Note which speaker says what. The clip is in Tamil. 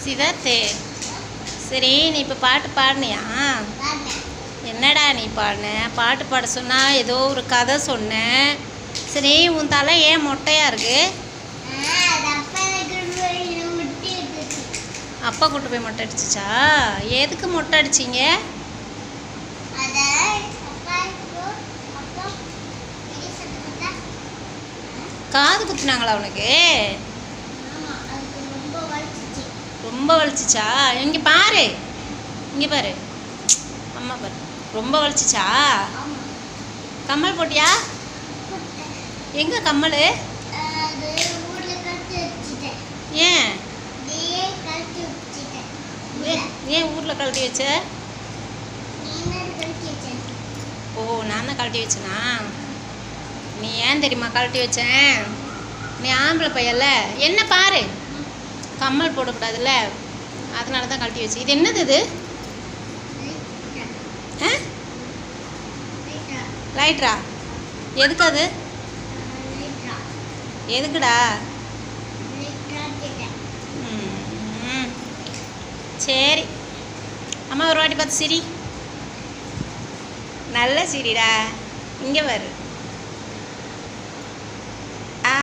Speaker 1: சிவத்தே சரி, நீ இப்போ பாட்டு பாடினியா? என்னடா நீ பாடின? பாட்டு பாட சொன்னால் ஏதோ ஒரு கதை சொன்னேன். சரி, உன் தலை ஏன் மொட்டையாக இருக்கு? அப்பா கூட்டு போய் மொட்டை அடிச்சிச்சா? எதுக்கு மொட்டை அடிச்சிங்க? காது குத்துனாங்களா உனக்கு? ரொம்ப வலிச்சிச்சா? இங்கே பாரு, இங்கே பாரு, அம்மா பாரு, ரொம்ப வலிச்சிச்சா? கம்மல் போட்டியா? எங்கே கம்மல்? ஏன் ஏன் ஊரில் கழட்டி வச்ச? ஓ, நான் தான் கழட்டி வச்சேனா? நீ ஏன் தெரியுமா கழட்டி வச்சேன்? நீ ஆம்பளை பையல்ல, என்ன பாரு, கம்மல் போடக்கூடாதுல்ல, அதனால தான் கழட்டி வச்சு. இது என்னது? இது லைட்ரா? எதுக்கு அது? எதுக்குடா? சரி, அம்மா ஒரு வாட்டி பார்த்து சிரி, நல்ல சிரிடா, இங்கே வரு.